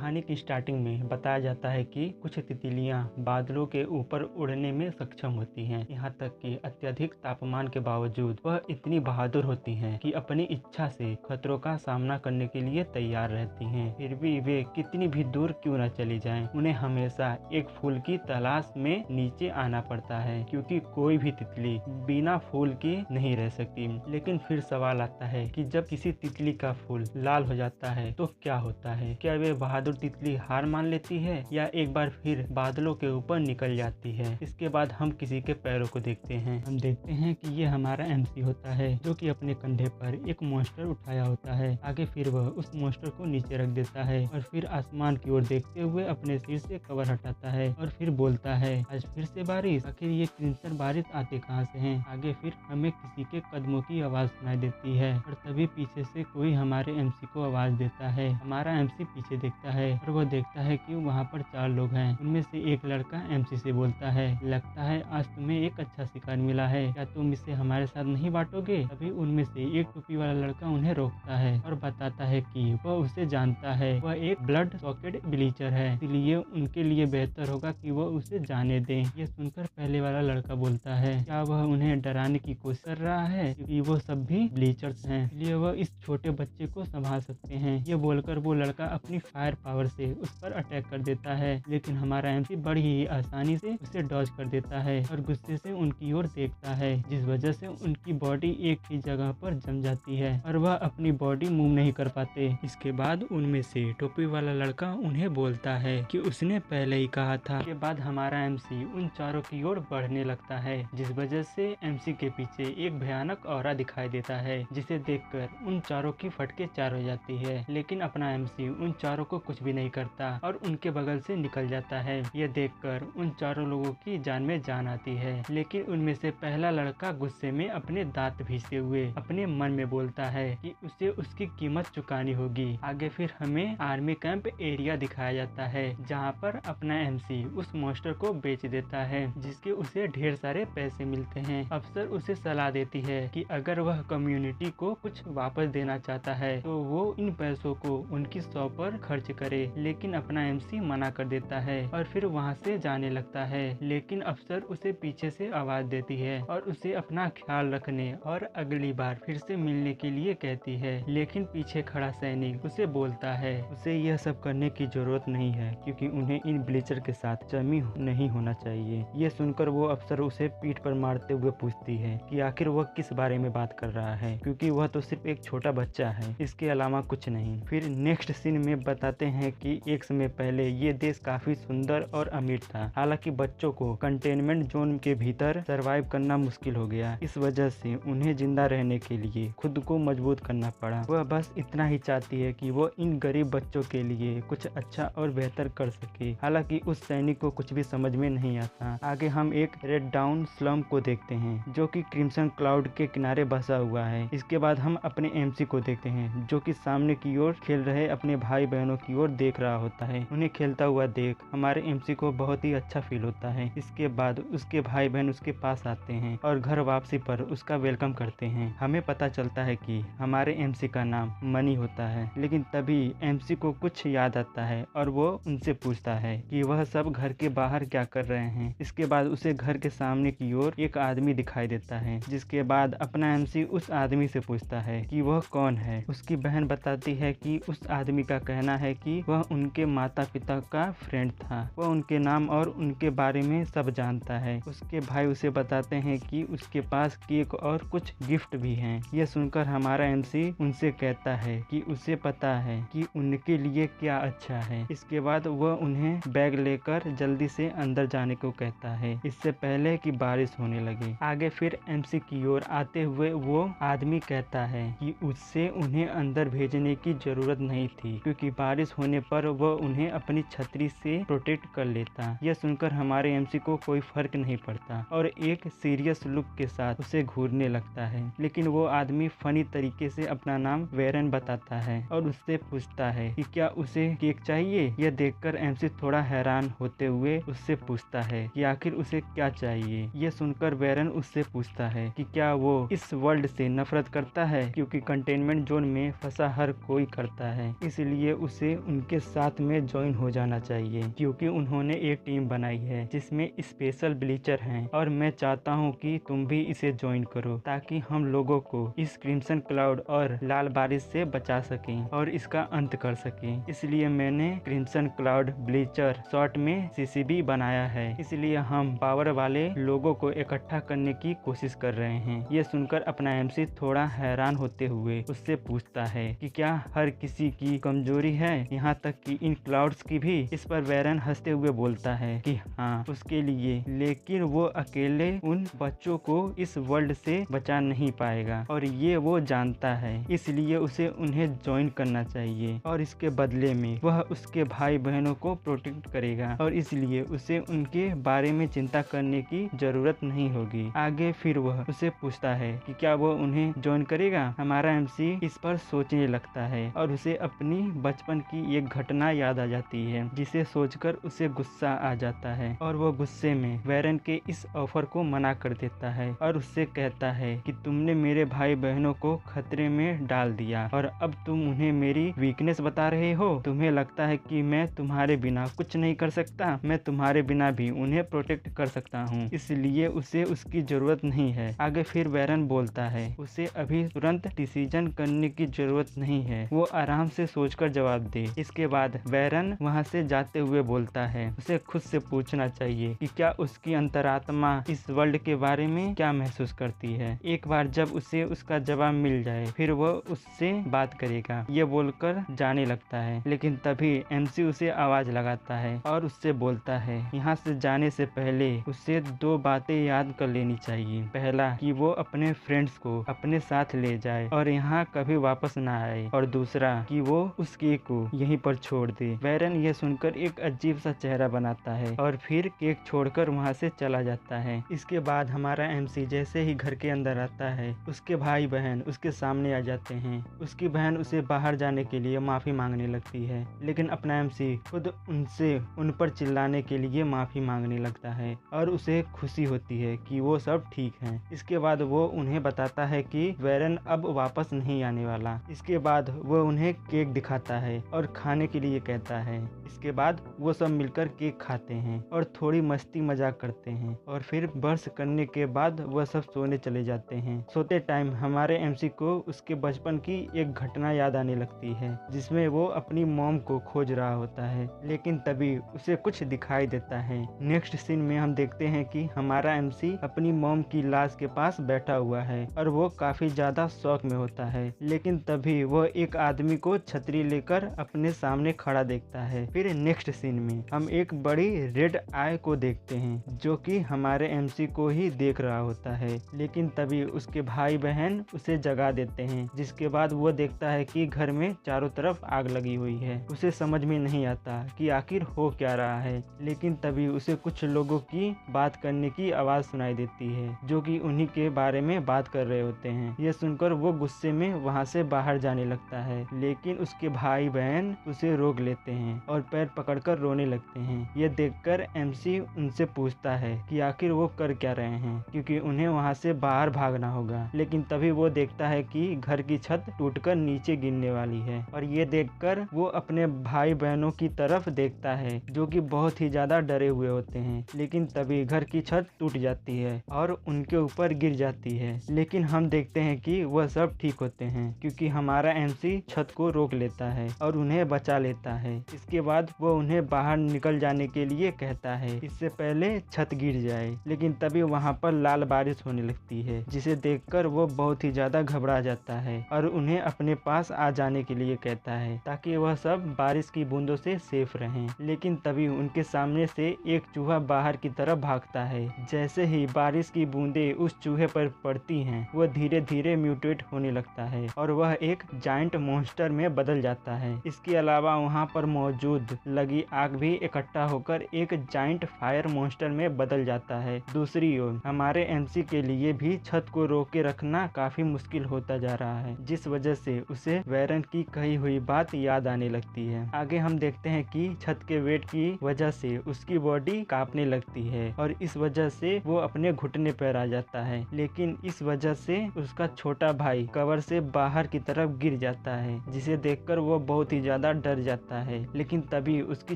कहानी की स्टार्टिंग में बताया जाता है कि कुछ तितलियां बादलों के ऊपर उड़ने में सक्षम होती हैं। यहाँ तक कि अत्यधिक तापमान के बावजूद वह इतनी बहादुर होती हैं कि अपनी इच्छा से खतरों का सामना करने के लिए तैयार रहती हैं। फिर भी वे कितनी भी दूर क्यों न चली जाएं, उन्हें हमेशा एक फूल की तलाश में नीचे आना पड़ता है, क्योंकि कोई भी तितली बिना फूल के नहीं रह सकती। लेकिन फिर सवाल आता है कि जब किसी तितली का फूल लाल हो जाता है तो क्या होता है? क्या वे बहादुर तितली हार मान लेती है या एक बार फिर बादलों के ऊपर निकल जाती है? इसके बाद हम किसी के पैरों को देखते हैं। हम देखते हैं कि ये हमारा एमसी होता है, जो कि अपने कंधे पर एक मॉन्स्टर उठाया होता है। आगे फिर वह उस मॉन्स्टर को नीचे रख देता है और फिर आसमान की ओर देखते हुए अपने सिर से कवर हटाता है और फिर बोलता है, आज फिर से बारिश। आखिर ये क्रिंचन बारिश आते कहाँ से हैं? आगे फिर हमें किसी के कदमों की आवाज सुनाई देती है और तभी पीछे से कोई हमारे एमसी को आवाज देता है। हमारा एमसी पीछे देखता है और वह देखता है कि वहाँ पर 4 लोग हैं। उनमें से एक लड़का एमसी से बोलता है, लगता है आज तुम्हें एक अच्छा शिकार मिला है, क्या तुम इसे हमारे साथ नहीं बांटोगे? तभी उनमें से एक टोपी वाला लड़का उन्हें रोकता है और बताता है कि वह उसे जानता है, वह एक ब्लड सॉकेट ब्लीचर है, इसलिए उनके लिए बेहतर होगा कि वह उसे जाने दें। ये सुनकर पहले वाला लड़का बोलता है, क्या वह उन्हें डराने की कोशिश कर रहा है, क्योंकि वो सब भी ब्लीचर्स हैं, इसलिए वह इस छोटे बच्चे को संभाल सकते हैं। ये बोलकर वो लड़का अपनी फायर पावर से उस पर अटैक कर देता है, लेकिन हमारा एमसी बड़ी ही आसानी से उसे डॉज कर देता है और गुस्से से उनकी ओर देखता है, जिस वजह से उनकी बॉडी एक ही जगह पर जम जाती है और वह अपनी बॉडी मूव नहीं कर पाते। इसके बाद उनमें से टोपी वाला लड़का उन्हें बोलता है कि उसने पहले ही कहा था। के बाद हमारा एमसी उन चारों की ओर बढ़ने लगता है, जिस वजह से एमसी के पीछे एक भयानक ऑरा दिखाई देता है, जिसे देखकर उन चारों की फटके चार हो जाती है। लेकिन अपना एमसी उन चारों को कुछ भी नहीं करता और उनके बगल से निकल जाता है। यह देखकर उन चारों लोगों की जान में जान आती है, लेकिन उनमें से पहला लड़का गुस्से में अपने दांत भींचते हुए अपने मन में बोलता है कि उसे उसकी कीमत चुकानी होगी। आगे फिर हमें आर्मी कैंप एरिया दिखाया जाता है, जहाँ पर अपना एमसी उस मॉन्स्टर को बेच देता है, जिसके उसे ढेर सारे पैसे मिलते हैं। अफसर उसे सलाह देती है कि अगर वह कम्युनिटी को कुछ वापस देना चाहता है तो वो इन पैसों को उनकी शॉप पर खर्च करे, लेकिन अपना एमसी मना कर देता है और फिर वहाँ से जाने लगता है। लेकिन अफसर उसे पीछे से आवाज देती है और उसे अपना ख्याल रखने और अगली बार फिर से मिलने के लिए कहती है, लेकिन पीछे खड़ा सैनिक उसे बोलता है उसे यह सब करने की जरूरत नहीं है, क्योंकि उन्हें इन ब्लीचर के साथ जमी नहीं होना चाहिए। ये सुनकर वो अफसर उसे पीठ पर मारते हुए पूछती है कि आखिर वह किस बारे में बात कर रहा है, क्योंकि वह तो सिर्फ एक छोटा बच्चा है, इसके अलावा कुछ नहीं। फिर नेक्स्ट सीन में बताते हैं कि एक समय पहले ये देश काफी सुंदर और अमीर था। हालांकि बच्चों को कंटेनमेंट जोन के भीतर सरवाइव करना मुश्किल हो गया, इस वजह से उन्हें जिंदा रहने के लिए खुद को मजबूत करना पड़ा। वह बस इतना ही चाहती है कि वो इन गरीब बच्चों के लिए कुछ अच्छा और बेहतर कर सके। हालांकि उस सैनिक को कुछ भी समझ में नहीं आता। आगे हम एक रेड डाउन स्लम को देखते हैं, जो कि क्रिम्सन क्लाउड के किनारे बसा हुआ है। इसके बाद हम अपने एमसी को देखते हैं, जो कि सामने की ओर खेल रहे अपने भाई बहनों की ओर देख रहा होता है। उन्हें खेलता हुआ देख हमारे एमसी को बहुत ही अच्छा फील होता है। इसके बाद उसके भाई बहन उसके पास आते हैं और घर वापसी पर उसका वेलकम करते हैं। हमें पता चलता है कि हमारे एमसी का नाम मनी होता है, लेकिन तभी एमसी को कुछ याद आता है और वो उनसे पूछता है कि वह सब घर के बाहर क्या कर रहे हैं। इसके बाद उसे घर के सामने की ओर एक आदमी दिखाई देता है, जिसके बाद अपना एमसी उस आदमी से पूछता है कि वह कौन है। उसकी बहन बताती है कि उस आदमी का कहना है कि वह उनके माता पिता का फ्रेंड था, वह उनके नाम और उनके बारे में सब जानता है। उसके भाई उसे बताते हैं कि उसके पास केक और कुछ गिफ्ट भी हैं। यह सुनकर हमारा एमसी उनसे कहता है कि उसे पता है कि उनके लिए क्या अच्छा है। इसके बाद वह उन्हें बैग लेकर जल्दी से अंदर जाने को कहता है, इससे पहले कि बारिश होने लगे। आगे फिर एमसी की ओर आते हुए वो आदमी कहता है कि उससे उन्हें अंदर भेजने की जरूरत नहीं थी, क्योंकि बारिश होने पर वह उन्हें अपनी छतरी से प्रोटेक्ट कर लेता। यह सुनकर हमारे एमसी को कोई फर्क नहीं पड़ता और एक सीरियस लुक के साथ उसे घूरने लगता है। लेकिन वो आदमी फनी तरीके से अपना नाम वेरन बताता है और उससे पूछता है कि क्या उसे केक चाहिए। यह देखकर एमसी थोड़ा हैरान होते हुए उससे पूछता है कि आखिर उसे क्या चाहिए। यह सुनकर वेरन उससे पूछता है कि क्या वो इस वर्ल्ड से नफरत करता है, क्योंकि कंटेनमेंट जोन में फंसा हर कोई करता है, इसलिए उसे उनके साथ में ज्वाइन हो जाना चाहिए, क्योंकि उन्होंने एक टीम बनाई है जिसमें स्पेशल ब्लीचर हैं और मैं चाहता हूँ कि तुम भी इसे ज्वाइन करो ताकि हम लोगों को इस क्रिम्सन क्लाउड और लाल बारिश से बचा सकें और इसका अंत कर सकें। इसलिए मैंने क्रिम्सन क्लाउड ब्लीचर शॉर्ट में सीसीबी बनाया है। इसलिए हम पावर वाले लोगों को इकट्ठा करने की कोशिश कर रहे हैं। ये सुनकर अपना एमसी थोड़ा हैरान होते हुए उससे पूछता है कि क्या हर किसी की कमजोरी है, यहाँ तक कि इन क्लाउड्स की भी। इस पर वैरन हंसते हुए बोलता है कि हाँ, उसके लिए, लेकिन वो अकेले उन बच्चों को इस वर्ल्ड से बचा नहीं पाएगा और ये वो जानता है। इसलिए उसे उन्हें ज्वाइन करना चाहिए और इसके बदले में वह उसके भाई बहनों को प्रोटेक्ट करेगा और इसलिए उसे उनके बारे में चिंता करने की जरूरत नहीं होगी। आगे फिर वह उसे पूछता है कि क्या वो उन्हें ज्वाइन करेगा। हमारा एमसी इस पर सोचने लगता है और उसे अपनी बचपन की एक घटना याद आ जाती है, जिसे सोचकर उसे गुस्सा आ जाता है और वो गुस्से में वैरन के इस ऑफर को मना कर देता है और उससे कहता है कि तुमने मेरे भाई बहनों को खतरे में डाल दिया और अब तुम उन्हें मेरी वीकनेस बता रहे हो। तुम्हें लगता है कि मैं तुम्हारे बिना कुछ नहीं कर सकता। मैं तुम्हारे बिना भी उन्हें प्रोटेक्ट कर सकता हूँ, इसलिए उसे उसकी जरूरत नहीं है। आगे फिर वैरन बोलता है उसे अभी तुरंत डिसीजन करने की जरूरत नहीं है, वो आराम से सोचकर जवाब दे। इसके बाद वैरन वहाँ से जाते हुए बोलता है उसे खुद से पूछना चाहिए कि क्या उसकी अंतरात्मा इस वर्ल्ड के बारे में क्या महसूस करती है। एक बार जब उसे उसका जवाब मिल जाए फिर वो उससे बात करेगा, ये बोलकर जाने लगता है। लेकिन तभी एमसी उसे आवाज लगाता है और उससे बोलता है यहाँ से जाने से पहले उसे 2 बातें याद कर लेनी चाहिए। पहला कि वो अपने फ्रेंड्स को अपने साथ ले जाए और यहाँ कभी वापस ना आए, और दूसरा कि वो उस केक को यहीं पर छोड़ दे। वैरन ये सुनकर एक अजीब सा चेहरा बनाता है और फिर केक छोड़कर वहाँ से चला जाता है। इसके बाद हमारा एमसी जैसे ही घर के अंदर आता है उसके भाई बहन उसके सामने आ जाते हैं। उसकी बहन उसे बाहर जाने के लिए माफी मांगने लगती है, लेकिन अपना एमसी खुद उन पर चिल्लाने के लिए माफी मांगने लगता है और उसे खुशी होती है कि वो सब ठीक हैं। इसके बाद वो उन्हें बताता है कि वैरन अब वापस नहीं आने वाला। इसके बाद वो उन्हें केक दिखाता है और खाने के लिए कहता है। इसके बाद वो सब मिलकर केक खाते हैं और थोड़ी मस्ती मजाक करते हैं और फिर बर्स करने के बाद वह सब सोने चले जाते हैं। सोते टाइम हमारे एमसी को उसके बचपन की एक घटना याद आने लगती है जिसमें वो अपनी मॉम को खोज रहा होता है, लेकिन तभी उसे कुछ दिखाई देता है। नेक्स्ट सीन में हम देखते हैं कि हमारा एमसी अपनी मॉम की लाश के पास बैठा हुआ है और वो काफी ज्यादा शौक में होता है, लेकिन तभी वह एक आदमी को छतरी लेकर अपने सामने खड़ा देखता है। फिर नेक्स्ट सीन में हम एक बड़ी रेड आई को देखते हैं जो कि हमारे एमसी को ही देख रहा होता है, लेकिन तभी उसके भाई बहन उसे जगा देते हैं। जिसके बाद वो देखता है कि घर में चारों तरफ आग लगी हुई है। उसे समझ में नहीं आता कि आखिर हो क्या रहा है, लेकिन तभी उसे कुछ लोगों की बात करने की आवाज सुनाई देती है जो कि उन्हीं के बारे में बात कर रहे होते हैं। यह सुनकर वो गुस्से में वहाँ से बाहर जाने लगता है, लेकिन उसके भाई बहन उसे रोक लेते हैं और पैर पकड़कर रोने लगते हैं। ये देखकर एमसी उनसे पूछता है कि आखिर वो कर क्या रहे हैं, क्योंकि उन्हें वहाँ से बाहर भागना होगा। लेकिन तभी वो देखता है कि घर की छत टूटकर नीचे गिरने वाली है और ये देखकर वो अपने भाई बहनों की तरफ देखता है जो कि बहुत ही ज्यादा डरे हुए होते हैं। लेकिन तभी घर की छत टूट जाती है और उनके ऊपर गिर जाती है, लेकिन हम देखते हैं कि वह सब ठीक होते हैं क्योंकि हमारा एमसी छत को रोक लेता है और उन्हें बचा लेता है। इसके बाद वो उन्हें बाहर निकल जाने के लिए कहता है इससे पहले छत गिर जाए, लेकिन तभी वहाँ पर लाल बारिश होने लगती है जिसे देखकर वो बहुत ही ज्यादा घबरा जाता है और उन्हें अपने पास आ जाने के लिए कहता है ताकि वह सब बारिश की बूंदों से सेफ रहें। लेकिन तभी उनके सामने से एक चूहा बाहर की तरफ भागता है। जैसे ही बारिश की बूंदें उस चूहे पर पड़ती हैं, वह धीरे धीरे म्यूटेट होने लगता है और वह एक जायंट मॉन्स्टर में बदल जाता है। इसके अलावा वहाँ पर मौजूद लगी आग भी इकट्ठा होकर एक जायंट फायर मॉन्स्टर में बदल जाता है। दूसरी ओर हमारे एमसी के लिए भी छत को रोक के रखना काफी मुश्किल होता जा रहा है, जिस वजह से उसे वैरन की कही हुई बात याद आने लगती है। आगे हम देखते हैं कि छत के वेट की वजह से उसकी बॉडी कांपने लगती है और इस वजह से वो अपने घुटने पर आ जाता है, लेकिन इस वजह से उसका छोटा भाई कवर से बाहर की तरफ गिर जाता है जिसे देखकर वो बहुत ही ज्यादा ज्यादा डर जाता है। लेकिन तभी उसकी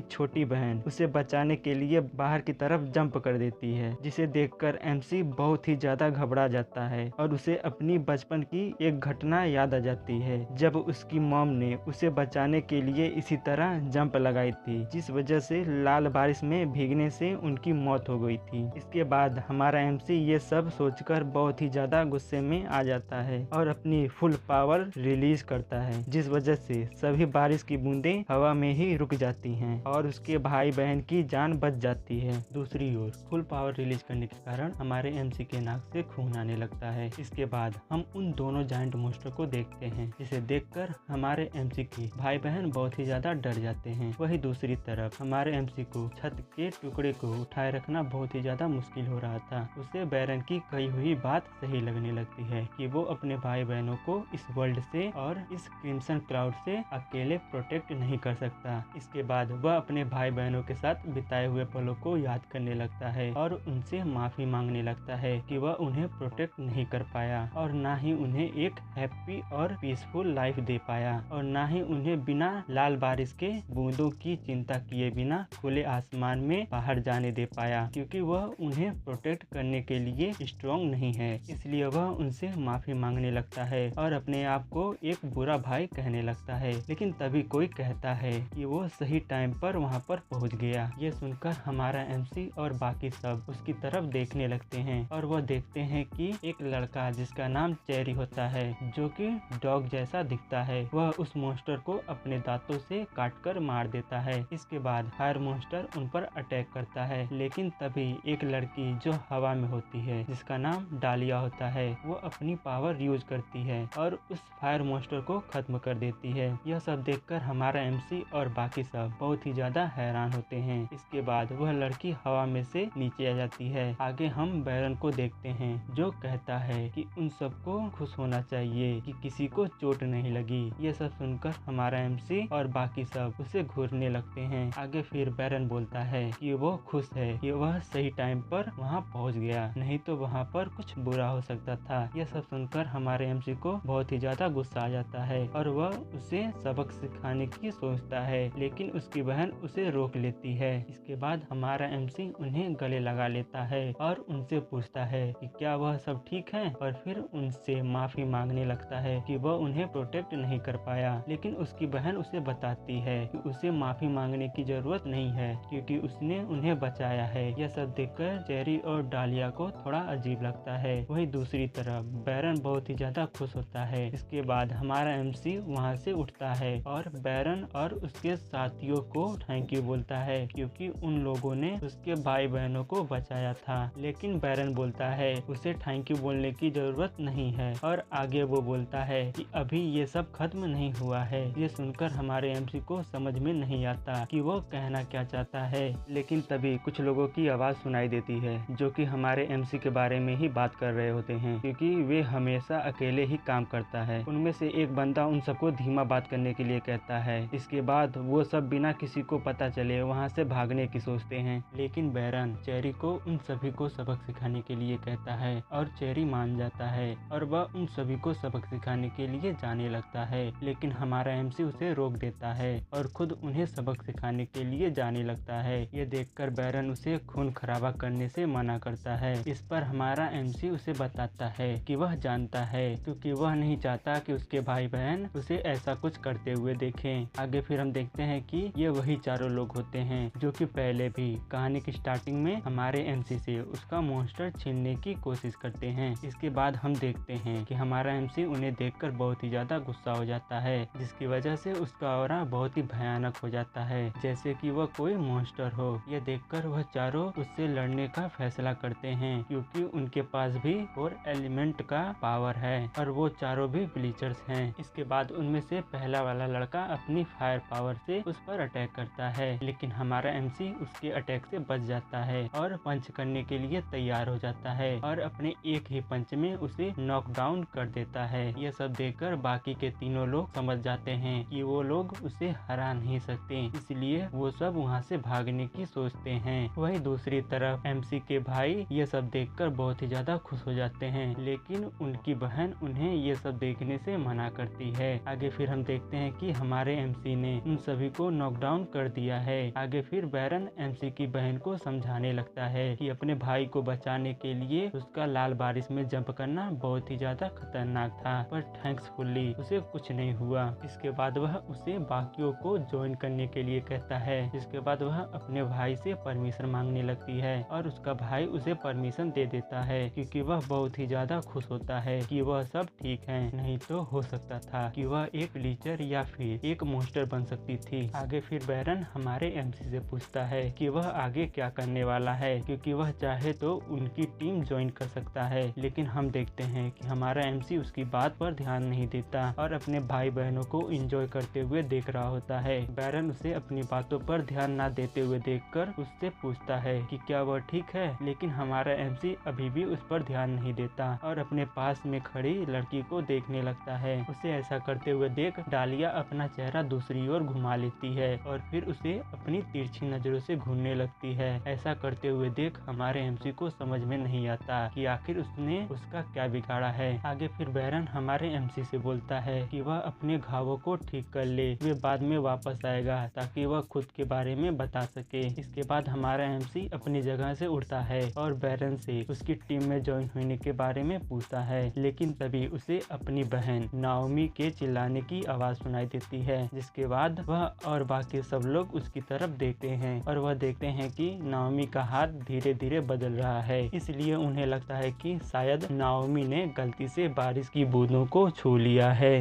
छोटी बहन उसे बचाने के लिए बाहर की तरफ जंप कर देती है, जिसे देखकर एमसी बहुत ही ज्यादा घबरा जाता है और उसे अपनी बचपन की एक घटना याद आ जाती है, जब उसकी मॉम ने उसे बचाने के लिए इसी तरह जंप लगाई थी, जिस वजह से लाल बारिश में भीगने से उनकी मौत हो गई थी। इसके बाद हमारा एमसी ये सब सोचकर बहुत ही ज्यादा गुस्से में आ जाता है और अपनी फुल पावर रिलीज करता है, जिस वजह से सभी बारिश की बूंदें हवा में ही रुक जाती हैं और उसके भाई बहन की जान बच जाती है। दूसरी ओर फुल पावर रिलीज करने के कारण हमारे एमसी के नाक से खून आने लगता है। इसके बाद हम उन दोनों जायंट मोस्टर को देखते हैं, जिसे देखकर हमारे एमसी के भाई बहन बहुत ही ज्यादा डर जाते हैं। वही दूसरी तरफ हमारे एमसी को छत के टुकड़े को उठाए रखना बहुत ही ज्यादा मुश्किल हो रहा था। उसे बैरन की कही हुई बात सही लगने लगती है कि वो अपने भाई बहनों को इस वर्ल्ड से और इस क्रिम्सन क्लाउड से अकेले प्रोटेक्ट नहीं कर सकता। इसके बाद वह अपने भाई बहनों के साथ बिताए हुए पलों को याद करने लगता है और उनसे माफी मांगने लगता है कि वह उन्हें प्रोटेक्ट नहीं कर पाया और ना ही उन्हें एक हैप्पी और पीसफुल लाइफ दे पाया और ना ही उन्हें बिना लाल बारिश के बूंदों की चिंता किए बिना खुले आसमान में बाहर जाने दे पाया, क्योंकि वह उन्हें प्रोटेक्ट करने के लिए स्ट्रॉन्ग नहीं है। इसलिए वह उनसे माफी मांगने लगता है और अपने आप को एक बुरा भाई कहने लगता है। लेकिन तभी कोई कहता है कि वो सही टाइम पर वहाँ पर पहुँच गया। ये सुनकर हमारा एमसी और बाकी सब उसकी तरफ देखने लगते हैं और वह देखते हैं कि एक लड़का जिसका नाम चेरी होता है, जो कि डॉग जैसा दिखता है, वह उस मॉन्स्टर को अपने दांतों से काटकर मार देता है। इसके बाद फायर मॉन्स्टर उन पर अटैक करता है, लेकिन तभी एक लड़की जो हवा में होती है, जिसका नाम डालिया होता है, वो अपनी पावर यूज करती है और उस फायर मॉन्स्टर को खत्म कर देती है। यह सब देखकर हमारा एमसी और बाकी सब बहुत ही ज्यादा हैरान होते हैं। इसके बाद वह लड़की हवा में से नीचे आ जाती है। आगे हम बैरन को देखते हैं, जो कहता है कि उन सबको खुश होना चाहिए कि किसी को चोट नहीं लगी। ये सब सुनकर हमारा एमसी और बाकी सब उसे घूरने लगते हैं। आगे फिर बैरन बोलता है कि वो खुश है कि वह सही टाइम पर वहाँ पहुँच गया, नहीं तो वहाँ पर कुछ बुरा हो सकता था। यह सब सुनकर हमारे एमसी को बहुत ही ज्यादा गुस्सा आ जाता है और वह उसे सबक सिखाने की सोचता है, लेकिन उसकी बहन उसे रोक लेती है। इसके बाद हमारा एमसी उन्हें गले लगा लेता है और उनसे पूछता है कि क्या वह सब ठीक है, और फिर उनसे माफी मांगने लगता है कि वह उन्हें प्रोटेक्ट नहीं कर पाया। लेकिन उसकी बहन उसे बताती है कि उसे माफी मांगने की जरूरत नहीं है, क्योंकि उसने उन्हें बचाया है। यह सब देखकर चेरी और डालिया को थोड़ा अजीब लगता है। वही दूसरी तरफ बैरन बहुत ही ज्यादा खुश होता है। इसके बाद हमारा एमसी वहाँ से उठता है और बैरन और उसके साथियों को थैंक यू बोलता है, क्योंकि उन लोगों ने उसके भाई बहनों को बचाया था। लेकिन बैरन बोलता है उसे थैंक यू बोलने की जरूरत नहीं है और आगे वो बोलता है कि अभी ये सब खत्म नहीं हुआ है। ये सुनकर हमारे एमसी को समझ में नहीं आता कि वो कहना क्या चाहता है। लेकिन तभी कुछ लोगों की आवाज सुनाई देती है, जो कि हमारे एमसी के बारे में ही बात कर रहे होते हैं, क्योंकि वे हमेशा अकेले ही काम करता है। उनमें से एक बंदा उन सबको धीमा बात करने के लिए कहता है। इसके बाद वो सब बिना किसी को पता चले वहाँ से भागने की सोचते हैं। लेकिन बैरन चेरी को उन सभी को सबक सिखाने के लिए कहता है और चेरी मान जाता है और वह उन सभी को सबक सिखाने के लिए जाने लगता है। लेकिन हमारा एमसी उसे रोक देता है और खुद उन्हें सबक सिखाने के लिए जाने लगता है। ये देखकर बैरन उसे खून खराबा करने से मना करता है। इस पर हमारा एमसी उसे बताता है कि वह जानता है, क्योंकि वह नहीं चाहता कि उसके भाई बहन उसे ऐसा कुछ करते हुए देखें। आगे फिर हम देखते हैं कि ये वही चारों लोग होते हैं जो कि पहले भी कहानी की स्टार्टिंग में हमारे एमसी से उसका मॉन्स्टर छीनने की कोशिश करते हैं। इसके बाद हम देखते हैं कि हमारा एमसी उन्हें देखकर बहुत ही ज्यादा गुस्सा हो जाता है, जिसकी वजह से उसका ऑरा बहुत ही भयानक हो जाता है, जैसे कि वह कोई मॉन्स्टर हो। यह देखकर वह चारों उससे लड़ने का फैसला करते हैं, क्योंकि उनके पास भी 4 एलिमेंट का पावर है और वो चारों भी ब्लीचर्स हैं। इसके बाद उनमें से पहला वाला लड़का अपनी फायर पावर से उस पर अटैक करता है, लेकिन हमारा एमसी उसके अटैक से बच जाता है और पंच करने के लिए तैयार हो जाता है और अपने एक ही पंच में उसे नॉक डाउन कर देता है। यह सब देखकर बाकी के तीनों लोग समझ जाते हैं कि वो लोग उसे हरा नहीं सकते, इसलिए वो सब वहाँ से भागने की सोचते हैं। वही दूसरी तरफ एमसी के भाई ये सब देखकर बहुत ही ज्यादा खुश हो जाते हैं, लेकिन उनकी बहन उन्हें ये सब देखने से मना करती है। आगे फिर हम देखते हैं कि हमारे हमारे एमसी ने उन सभी को नॉकडाउन कर दिया है। आगे फिर बैरन एमसी की बहन को समझाने लगता है कि अपने भाई को बचाने के लिए उसका लाल बारिश में जंप करना बहुत ही ज्यादा खतरनाक था, पर थैंक्सफुली उसे कुछ नहीं हुआ। इसके बाद वह उसे बाकियों को ज्वाइन करने के लिए कहता है। इसके बाद वह अपने भाई से परमिशन मांगने लगती है और उसका भाई उसे परमिशन दे देता है, क्योंकि वह बहुत ही ज्यादा खुश होता है कि वह सब ठीक है। नहीं तो हो सकता था कि वह एक लीचर या फिर एक मॉन्स्टर बन सकती थी। आगे फिर बैरन हमारे एमसी से पूछता है कि वह आगे क्या करने वाला है, क्योंकि वह चाहे तो उनकी टीम ज्वाइन कर सकता है। लेकिन हम देखते हैं कि हमारा एमसी उसकी बात पर ध्यान नहीं देता और अपने भाई बहनों को एंजॉय करते हुए देख रहा होता है। बैरन उसे अपनी बातों पर ध्यान न देते हुए देखकर उससे पूछता है कि क्या वह ठीक है, लेकिन हमारा एमसी अभी भी उस पर ध्यान नहीं देता और अपने पास में खड़ी लड़की को देखने लगता है। उसे ऐसा करते हुए देख डालिया अपना चेहरा दूसरी ओर घुमा लेती है और फिर उसे अपनी तिरछी नजरों से घूरने लगती है। ऐसा करते हुए देख हमारे एमसी को समझ में नहीं आता कि आखिर उसने उसका क्या बिगाड़ा है। आगे फिर बैरन हमारे एमसी से बोलता है कि वह अपने घावों को ठीक कर ले, वे बाद में वापस आएगा ताकि वह खुद के बारे में बता सके। इसके बाद हमारा एमसी अपनी जगह से उठता है और बैरन से उसकी टीम में ज्वाइन होने के बारे में पूछता है, लेकिन तभी उसे अपनी बहन नाओमी के चिल्लाने की आवाज सुनाई देती है। जिसके बाद वह और बाकी सब लोग उसकी तरफ देखते हैं और वह देखते हैं कि नाओमी का हाथ धीरे धीरे बदल रहा है। इसलिए उन्हें लगता है कि शायद नाओमी ने गलती से बारिश की बूंदों को छू लिया है।